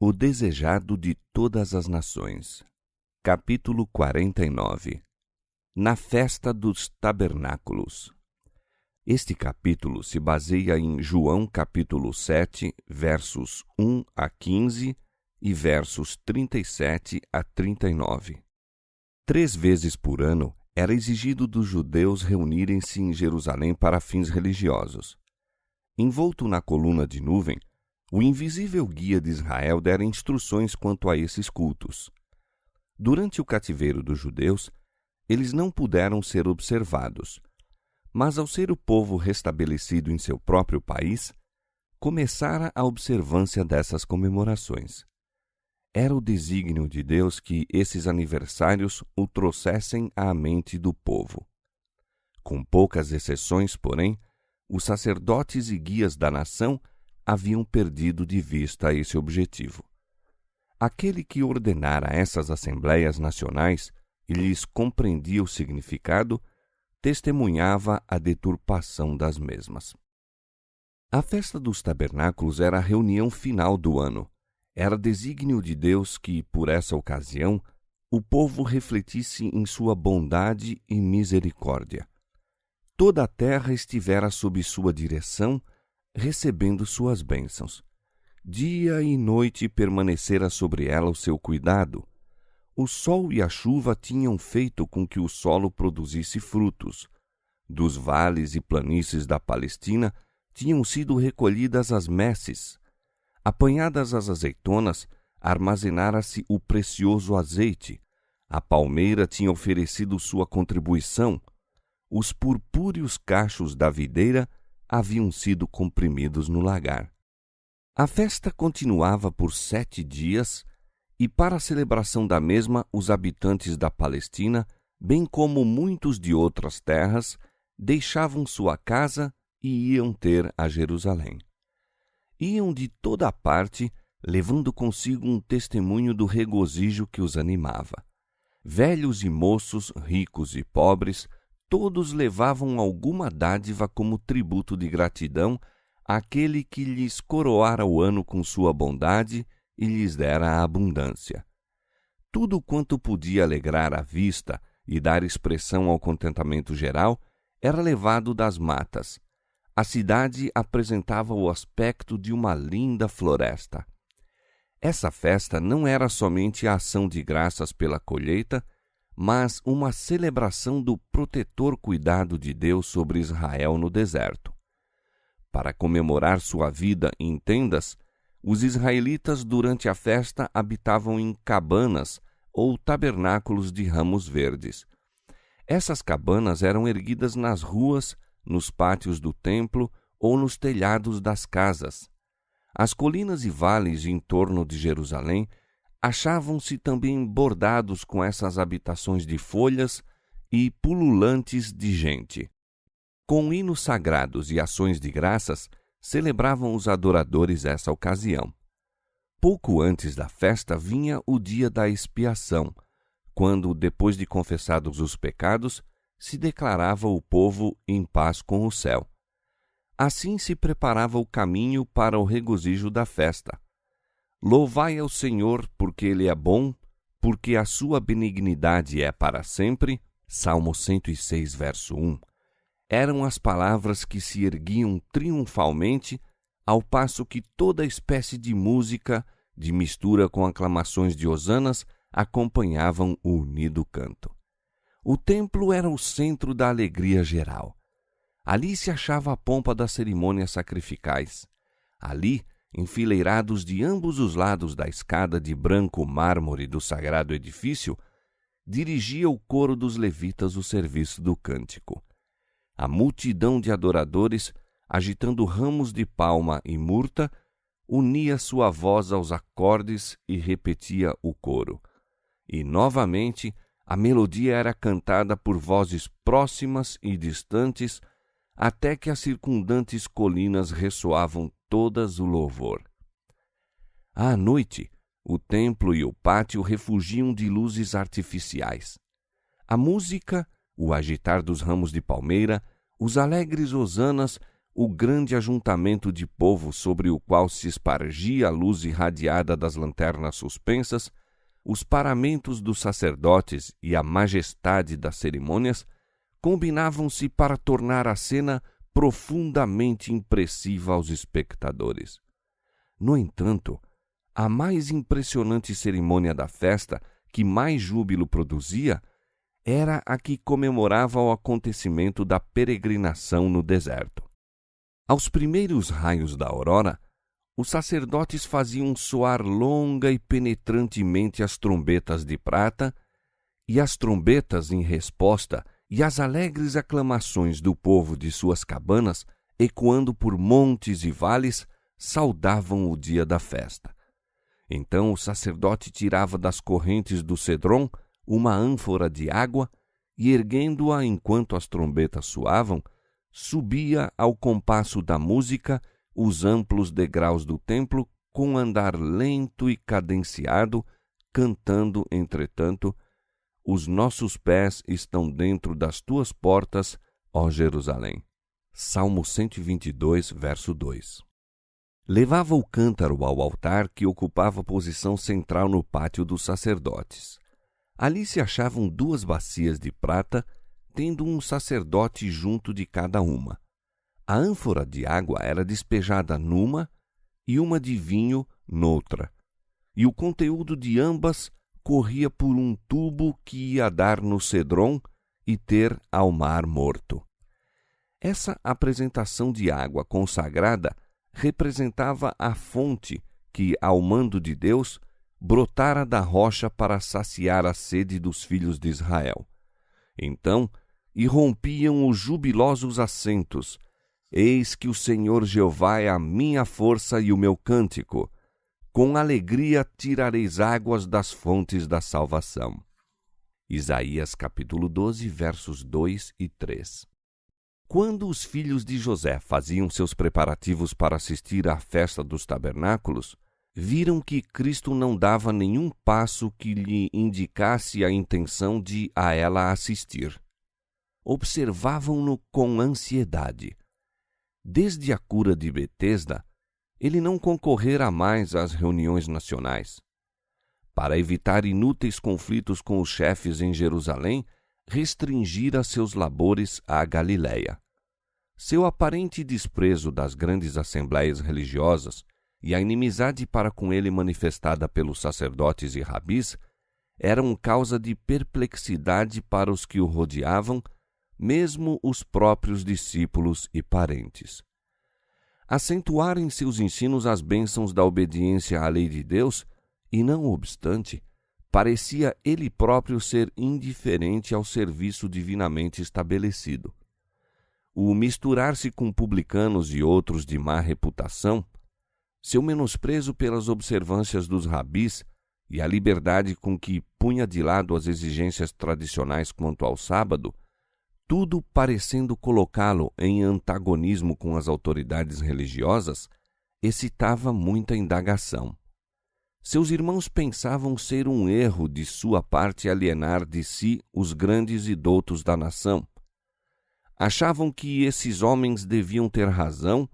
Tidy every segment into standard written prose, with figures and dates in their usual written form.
O desejado de todas as nações. Capítulo 49. Na festa dos tabernáculos. Este capítulo se baseia em João capítulo 7, versos 1 a 15 e versos 37 a 39. 3 vezes por ano era exigido dos judeus reunirem-se em Jerusalém para fins religiosos. Envolto na coluna de nuvem, o invisível guia de Israel dera instruções quanto a esses cultos. Durante o cativeiro dos judeus, eles não puderam ser observados, mas ao ser o povo restabelecido em seu próprio país, começara a observância dessas comemorações. Era o desígnio de Deus que esses aniversários o trouxessem à mente do povo. Com poucas exceções, porém, os sacerdotes e guias da nação haviam perdido de vista esse objetivo. Aquele que ordenara essas assembleias nacionais e lhes compreendia o significado, testemunhava a deturpação das mesmas. A festa dos tabernáculos era a reunião final do ano. Era desígnio de Deus que, por essa ocasião, o povo refletisse em sua bondade e misericórdia. Toda a terra estivera sob sua direção, recebendo suas bênçãos. Dia e noite permanecera sobre ela o seu cuidado. O sol e a chuva tinham feito com que o solo produzisse frutos. Dos vales e planícies da Palestina tinham sido recolhidas as messes. Apanhadas as azeitonas, armazenara-se o precioso azeite. A palmeira tinha oferecido sua contribuição. Os purpúreos cachos da videira haviam sido comprimidos no lagar. A festa continuava por 7 dias, e para a celebração da mesma, os habitantes da Palestina, bem como muitos de outras terras, deixavam sua casa e iam ter a Jerusalém. Iam de toda a parte, levando consigo um testemunho do regozijo que os animava. Velhos e moços, ricos e pobres, todos levavam alguma dádiva como tributo de gratidão àquele que lhes coroara o ano com sua bondade e lhes dera a abundância. Tudo quanto podia alegrar a vista e dar expressão ao contentamento geral era levado das matas. A cidade apresentava o aspecto de uma linda floresta. Essa festa não era somente a ação de graças pela colheita, mas uma celebração do protetor cuidado de Deus sobre Israel no deserto. Para comemorar sua vida em tendas, os israelitas durante a festa habitavam em cabanas ou tabernáculos de ramos verdes. Essas cabanas eram erguidas nas ruas, nos pátios do templo ou nos telhados das casas. As colinas e vales em torno de Jerusalém achavam-se também bordados com essas habitações de folhas e pululantes de gente. Com hinos sagrados e ações de graças, celebravam os adoradores essa ocasião. Pouco antes da festa vinha o dia da expiação, quando, depois de confessados os pecados, se declarava o povo em paz com o céu. Assim se preparava o caminho para o regozijo da festa. Louvai ao Senhor, porque Ele é bom, porque a sua benignidade é para sempre. Salmo 106, verso 1. Eram as palavras que se erguiam triunfalmente, ao passo que toda espécie de música, de mistura com aclamações de hosanas, acompanhavam o unido canto. O templo era o centro da alegria geral. Ali se achava a pompa das cerimônias sacrificais. Ali, enfileirados de ambos os lados da escada de branco mármore do sagrado edifício, dirigia o coro dos levitas o serviço do cântico. A multidão de adoradores, agitando ramos de palma e murta, unia sua voz aos acordes e repetia o coro. E, novamente, a melodia era cantada por vozes próximas e distantes, até que as circundantes colinas ressoavam todas o louvor. À noite, o templo e o pátio refugiam de luzes artificiais. A música, o agitar dos ramos de palmeira, os alegres hosanas, o grande ajuntamento de povo sobre o qual se espargia a luz irradiada das lanternas suspensas, os paramentos dos sacerdotes e a majestade das cerimônias combinavam-se para tornar a cena profundamente impressiva aos espectadores. No entanto, a mais impressionante cerimônia da festa, que mais júbilo produzia, era a que comemorava o acontecimento da peregrinação no deserto. Aos primeiros raios da aurora, os sacerdotes faziam soar longa e penetrantemente as trombetas de prata, e as trombetas, em resposta, e as alegres aclamações do povo de suas cabanas, ecoando por montes e vales, saudavam o dia da festa. Então o sacerdote tirava das correntes do cedrom uma ânfora de água e, erguendo-a enquanto as trombetas soavam, subia ao compasso da música os amplos degraus do templo com andar lento e cadenciado, cantando, entretanto, os nossos pés estão dentro das tuas portas, ó Jerusalém. Salmo 122, verso 2. Levava o cântaro ao altar que ocupava posição central no pátio dos sacerdotes. Ali se achavam 2 bacias de prata, tendo um sacerdote junto de cada uma. A ânfora de água era despejada numa e uma de vinho noutra, e o conteúdo de ambas corria por um tubo que ia dar no cedrom e ter ao mar morto. Essa apresentação de água consagrada representava a fonte que, ao mando de Deus, brotara da rocha para saciar a sede dos filhos de Israel. Então irrompiam os jubilosos assentos. Eis que o Senhor Jeová é a minha força e o meu cântico. Com alegria tirareis águas das fontes da salvação. Isaías capítulo 12, versos 2 e 3. Quando os filhos de José faziam seus preparativos para assistir à festa dos tabernáculos, viram que Cristo não dava nenhum passo que lhe indicasse a intenção de a ela assistir. Observavam-no com ansiedade. Desde a cura de Betesda, ele não concorrera mais às reuniões nacionais. Para evitar inúteis conflitos com os chefes em Jerusalém, restringira seus labores à Galiléia. Seu aparente desprezo das grandes assembleias religiosas e a inimizade para com ele manifestada pelos sacerdotes e rabis eram causa de perplexidade para os que o rodeavam, mesmo os próprios discípulos e parentes. Acentuara em seus ensinos as bênçãos da obediência à lei de Deus e, não obstante, parecia ele próprio ser indiferente ao serviço divinamente estabelecido. O misturar-se com publicanos e outros de má reputação, seu menosprezo pelas observâncias dos rabis e a liberdade com que punha de lado as exigências tradicionais quanto ao sábado, tudo parecendo colocá-lo em antagonismo com as autoridades religiosas, excitava muita indagação. Seus irmãos pensavam ser um erro de sua parte alienar de si os grandes e doutos da nação. Achavam que esses homens deviam ter razão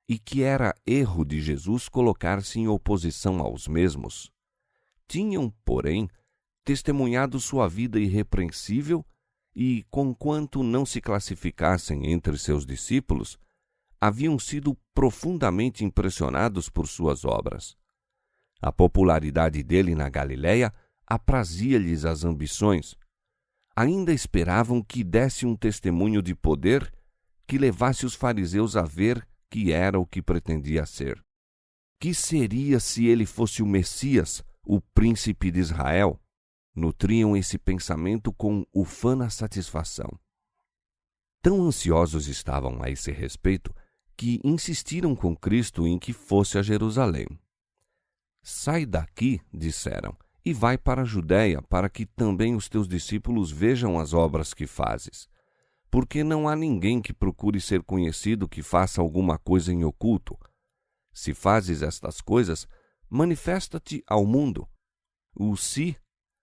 e que era erro de Jesus colocar-se em oposição aos mesmos. Tinham, porém, testemunhado sua vida irrepreensível e, conquanto não se classificassem entre seus discípulos, haviam sido profundamente impressionados por suas obras. A popularidade dele na Galiléia aprazia-lhes as ambições. Ainda esperavam que desse um testemunho de poder que levasse os fariseus a ver que era o que pretendia ser. Que seria se ele fosse o Messias, o príncipe de Israel? Nutriam esse pensamento com ufana satisfação. Tão ansiosos estavam a esse respeito que insistiram com Cristo em que fosse a Jerusalém. Sai daqui, disseram, e vai para a Judéia, para que também os teus discípulos vejam as obras que fazes. Porque não há ninguém que procure ser conhecido que faça alguma coisa em oculto. Se fazes estas coisas, manifesta-te ao mundo. O si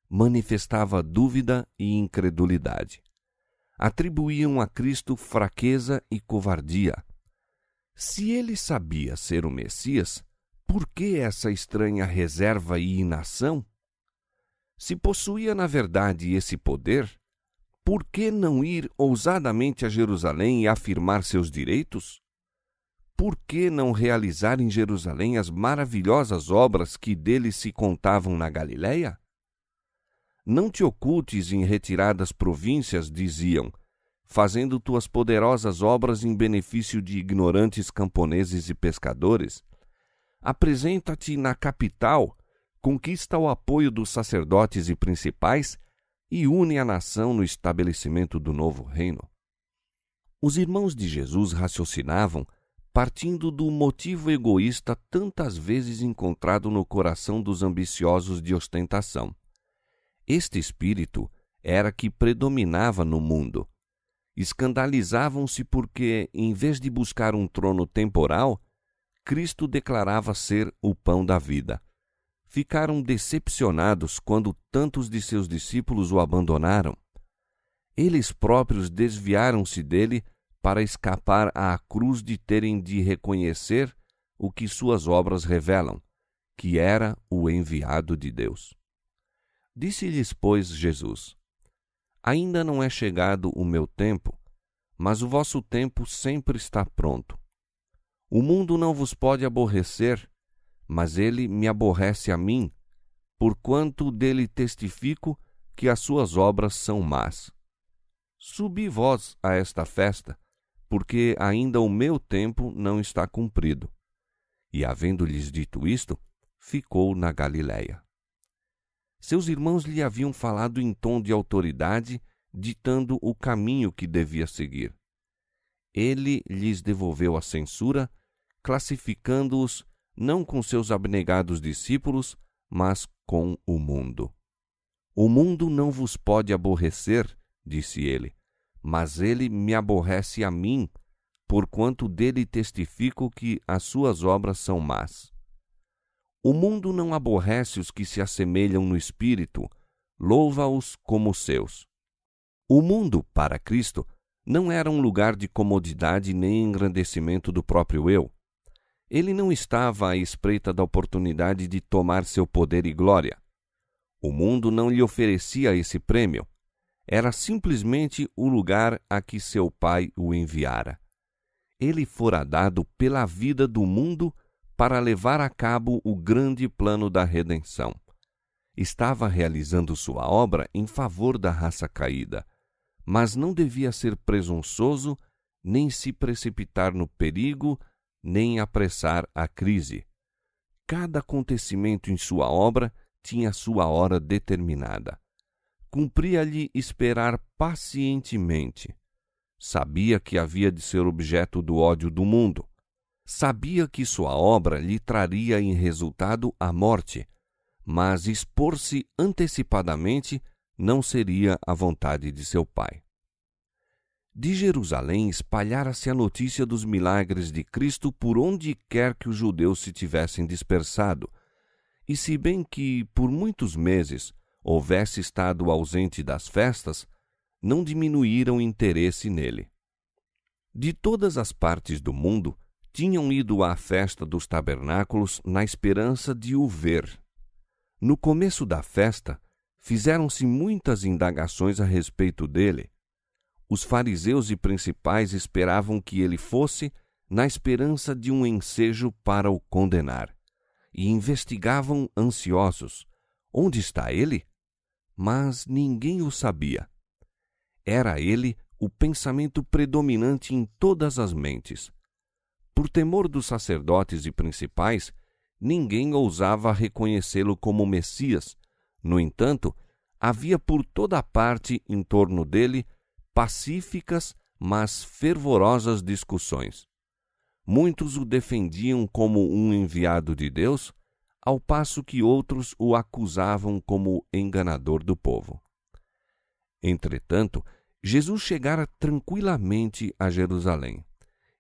manifestava dúvida e incredulidade. Atribuíam a Cristo fraqueza e covardia. Se ele sabia ser o Messias, por que essa estranha reserva e inação? Se possuía na verdade esse poder, por que não ir ousadamente a Jerusalém e afirmar seus direitos? Por que não realizar em Jerusalém as maravilhosas obras que dele se contavam na Galiléia? Não te ocultes em retiradas províncias, diziam, fazendo tuas poderosas obras em benefício de ignorantes camponeses e pescadores. Apresenta-te na capital, conquista o apoio dos sacerdotes e principais e une a nação no estabelecimento do novo reino. Os irmãos de Jesus raciocinavam partindo do motivo egoísta tantas vezes encontrado no coração dos ambiciosos de ostentação. Este espírito era que predominava no mundo. Escandalizavam-se porque, em vez de buscar um trono temporal, Cristo declarava ser o pão da vida. Ficaram decepcionados quando tantos de seus discípulos o abandonaram. Eles próprios desviaram-se dele para escapar à cruz de terem de reconhecer o que suas obras revelam, que era o enviado de Deus. Disse-lhes, pois, Jesus: Ainda não é chegado o meu tempo, mas o vosso tempo sempre está pronto. O mundo não vos pode aborrecer, mas ele me aborrece a mim, porquanto dele testifico que as suas obras são más. Subi vós a esta festa, porque ainda o meu tempo não está cumprido. E, havendo-lhes dito isto, ficou na Galiléia. Seus irmãos lhe haviam falado em tom de autoridade, ditando o caminho que devia seguir. Ele lhes devolveu a censura, classificando-os não com seus abnegados discípulos, mas com o mundo. O mundo não vos pode aborrecer, disse ele, mas ele me aborrece a mim, porquanto dele testifico que as suas obras são más. O mundo não aborrece os que se assemelham no espírito, louva-os como seus. O mundo, para Cristo, não era um lugar de comodidade nem engrandecimento do próprio eu. Ele não estava à espreita da oportunidade de tomar seu poder e glória. O mundo não lhe oferecia esse prêmio. Era simplesmente o lugar a que seu Pai o enviara. Ele fora dado pela vida do mundo para levar a cabo o grande plano da redenção. Estava realizando sua obra em favor da raça caída, mas não devia ser presunçoso, nem se precipitar no perigo, nem apressar a crise. Cada acontecimento em sua obra tinha sua hora determinada. Cumpria-lhe esperar pacientemente. Sabia que havia de ser objeto do ódio do mundo. Sabia que sua obra lhe traria em resultado a morte, mas expor-se antecipadamente não seria a vontade de seu Pai. De Jerusalém espalhara-se a notícia dos milagres de Cristo por onde quer que os judeus se tivessem dispersado, e se bem que, por muitos meses, houvesse estado ausente das festas, não diminuíram interesse nele. De todas as partes do mundo, tinham ido à festa dos tabernáculos na esperança de o ver. No começo da festa, fizeram-se muitas indagações a respeito dele. Os fariseus e principais esperavam que ele fosse, na esperança de um ensejo para o condenar, e investigavam ansiosos: onde está ele? Mas ninguém o sabia. Era ele o pensamento predominante em todas as mentes. Por temor dos sacerdotes e principais, ninguém ousava reconhecê-lo como Messias. No entanto, havia por toda parte em torno dele pacíficas, mas fervorosas discussões. Muitos o defendiam como um enviado de Deus, ao passo que outros o acusavam como enganador do povo. Entretanto, Jesus chegara tranquilamente a Jerusalém.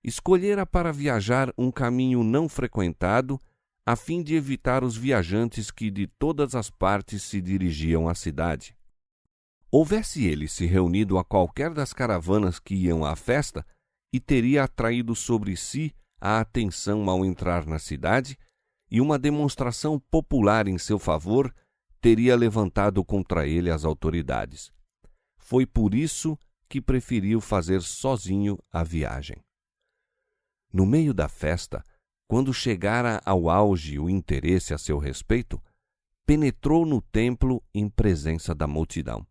Escolhera para viajar um caminho não frequentado, a fim de evitar os viajantes que de todas as partes se dirigiam à cidade. Houvesse ele se reunido a qualquer das caravanas que iam à festa, e teria atraído sobre si a atenção ao entrar na cidade, e uma demonstração popular em seu favor teria levantado contra ele as autoridades. Foi por isso que preferiu fazer sozinho a viagem. No meio da festa, quando chegara ao auge o interesse a seu respeito, penetrou no templo em presença da multidão.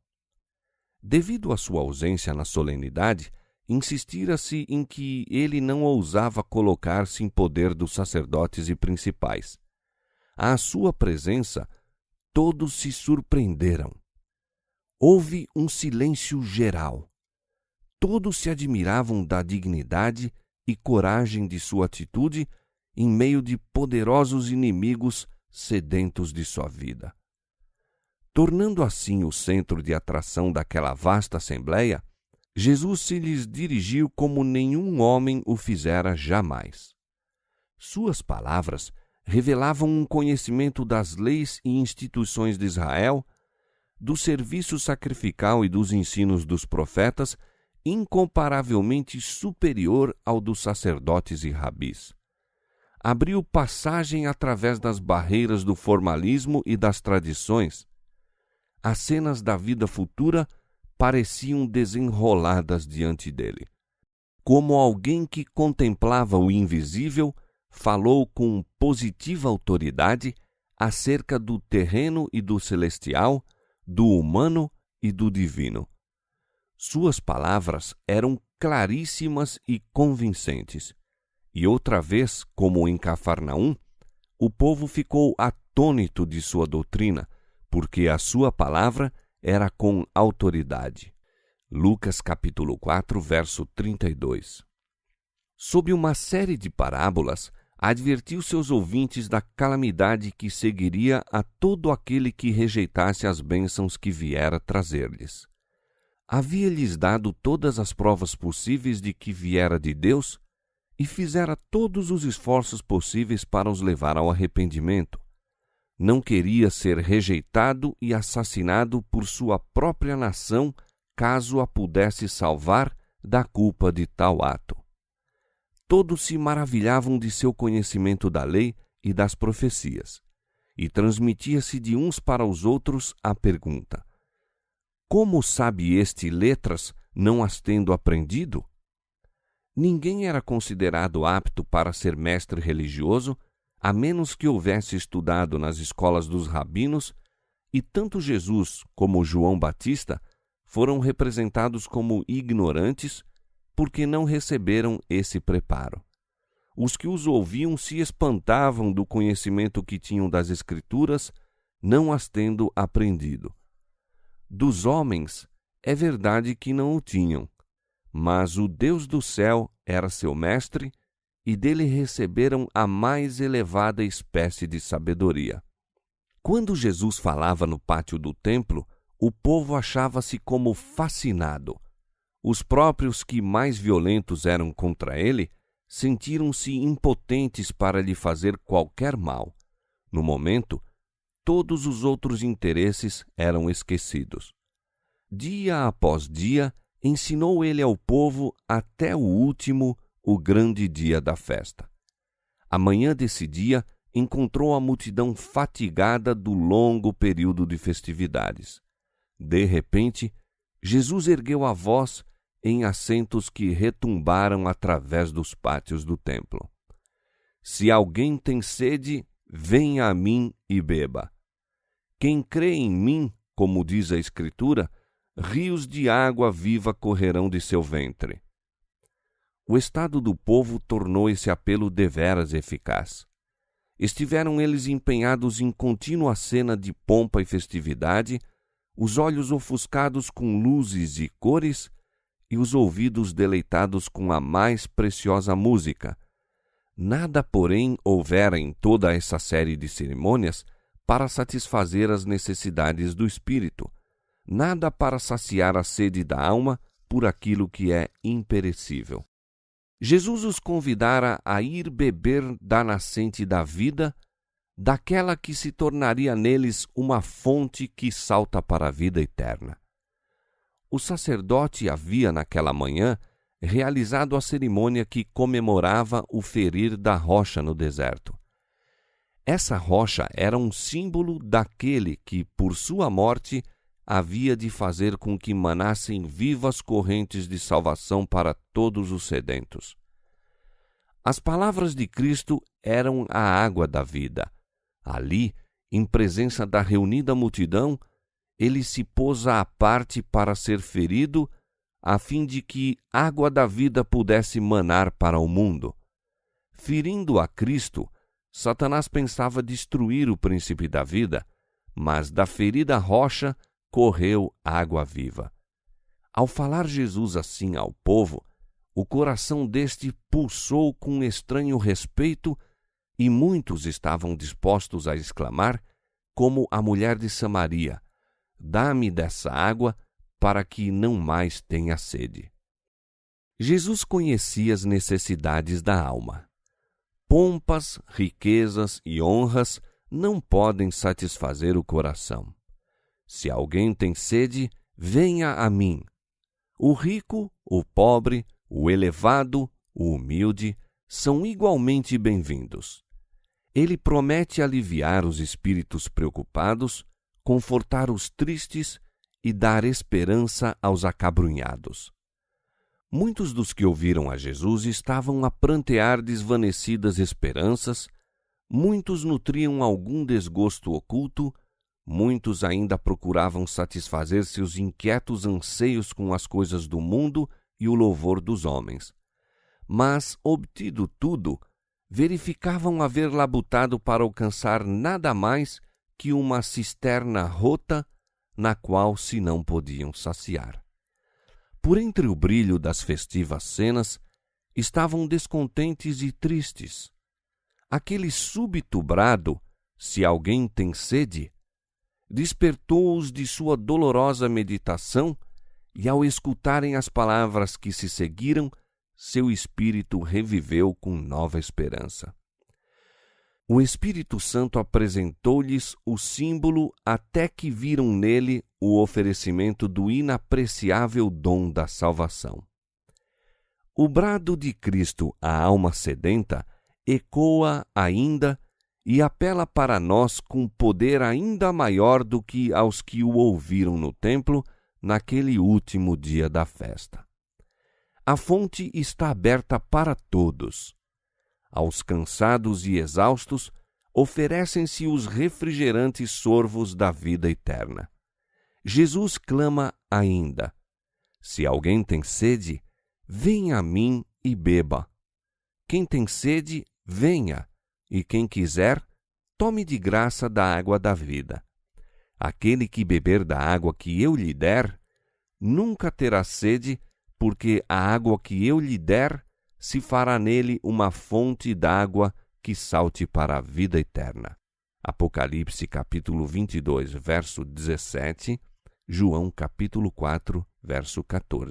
Devido à sua ausência na solenidade, insistira-se em que ele não ousava colocar-se em poder dos sacerdotes e principais. À sua presença, todos se surpreenderam. Houve um silêncio geral. Todos se admiravam da dignidade e coragem de sua atitude em meio de poderosos inimigos sedentos de sua vida. Tornando assim o centro de atração daquela vasta assembleia, Jesus se lhes dirigiu como nenhum homem o fizera jamais. Suas palavras revelavam um conhecimento das leis e instituições de Israel, do serviço sacrificial e dos ensinos dos profetas, incomparavelmente superior ao dos sacerdotes e rabis. Abriu passagem através das barreiras do formalismo e das tradições. As cenas da vida futura pareciam desenroladas diante dele. Como alguém que contemplava o invisível, falou com positiva autoridade acerca do terreno e do celestial, do humano e do divino. Suas palavras eram claríssimas e convincentes. E outra vez, como em Cafarnaum, o povo ficou atônito de sua doutrina, porque a sua palavra era com autoridade. Lucas capítulo 4, verso 32. Sob uma série de parábolas, advertiu seus ouvintes da calamidade que seguiria a todo aquele que rejeitasse as bênçãos que viera trazer-lhes. Havia-lhes dado todas as provas possíveis de que viera de Deus e fizera todos os esforços possíveis para os levar ao arrependimento. Não queria ser rejeitado e assassinado por sua própria nação caso a pudesse salvar da culpa de tal ato. Todos se maravilhavam de seu conhecimento da lei e das profecias, e transmitia-se de uns para os outros a pergunta: como sabe este letras, não as tendo aprendido? Ninguém era considerado apto para ser mestre religioso, a menos que houvesse estudado nas escolas dos rabinos, e tanto Jesus como João Batista foram representados como ignorantes porque não receberam esse preparo. Os que os ouviam se espantavam do conhecimento que tinham das Escrituras, não as tendo aprendido. Dos homens, é verdade que não o tinham, mas o Deus do céu era seu mestre, e dele receberam a mais elevada espécie de sabedoria. Quando Jesus falava no pátio do templo, o povo achava-se como fascinado. Os próprios que mais violentos eram contra ele sentiram-se impotentes para lhe fazer qualquer mal. No momento, todos os outros interesses eram esquecidos. Dia após dia, ensinou ele ao povo até o último, o grande dia da festa. Amanhã desse dia, encontrou a multidão fatigada do longo período de festividades. De repente, Jesus ergueu a voz em acentos que retumbaram através dos pátios do templo. Se alguém tem sede, venha a mim e beba. Quem crê em mim, como diz a Escritura, rios de água viva correrão de seu ventre. O estado do povo tornou esse apelo deveras eficaz. Estiveram eles empenhados em contínua cena de pompa e festividade, os olhos ofuscados com luzes e cores e os ouvidos deleitados com a mais preciosa música. Nada, porém, houvera em toda essa série de cerimônias para satisfazer as necessidades do espírito, nada para saciar a sede da alma por aquilo que é imperecível. Jesus os convidara a ir beber da nascente da vida, daquela que se tornaria neles uma fonte que salta para a vida eterna. O sacerdote havia naquela manhã realizado a cerimônia que comemorava o ferir da rocha no deserto. Essa rocha era um símbolo daquele que, por sua morte, havia de fazer com que manassem vivas correntes de salvação para todos os sedentos. As palavras de Cristo eram a água da vida. Ali, em presença da reunida multidão, ele se pôs à parte para ser ferido, a fim de que água da vida pudesse manar para o mundo. Ferindo a Cristo, Satanás pensava destruir o príncipe da vida, mas da ferida rocha correu água viva. Ao falar Jesus assim ao povo, o coração deste pulsou com estranho respeito e muitos estavam dispostos a exclamar, como a mulher de Samaria: "Dá-me dessa água para que não mais tenha sede." Jesus conhecia as necessidades da alma. Pompas, riquezas e honras não podem satisfazer o coração. Se alguém tem sede, venha a mim. O rico, o pobre, o elevado, o humilde são igualmente bem-vindos. Ele promete aliviar os espíritos preocupados, confortar os tristes e dar esperança aos acabrunhados. Muitos dos que ouviram a Jesus estavam a prantear desvanecidas esperanças, muitos nutriam algum desgosto oculto, muitos ainda procuravam satisfazer seus inquietos anseios com as coisas do mundo e o louvor dos homens. Mas, obtido tudo, verificavam haver labutado para alcançar nada mais que uma cisterna rota na qual se não podiam saciar. Por entre o brilho das festivas cenas, estavam descontentes e tristes. Aquele súbito brado, "Se alguém tem sede", despertou-os de sua dolorosa meditação e, ao escutarem as palavras que se seguiram, seu espírito reviveu com nova esperança. O Espírito Santo apresentou-lhes o símbolo até que viram nele o oferecimento do inapreciável dom da salvação. O brado de Cristo à alma sedenta ecoa ainda e apela para nós com poder ainda maior do que aos que o ouviram no templo naquele último dia da festa. A fonte está aberta para todos. Aos cansados e exaustos, oferecem-se os refrigerantes sorvos da vida eterna. Jesus clama ainda: "Se alguém tem sede, venha a mim e beba. Quem tem sede, venha, e quem quiser, tome de graça da água da vida. Aquele que beber da água que eu lhe der, nunca terá sede, porque a água que eu lhe der se fará nele uma fonte d'água que salte para a vida eterna." Apocalipse capítulo 22, verso 17, João capítulo 4, verso 14.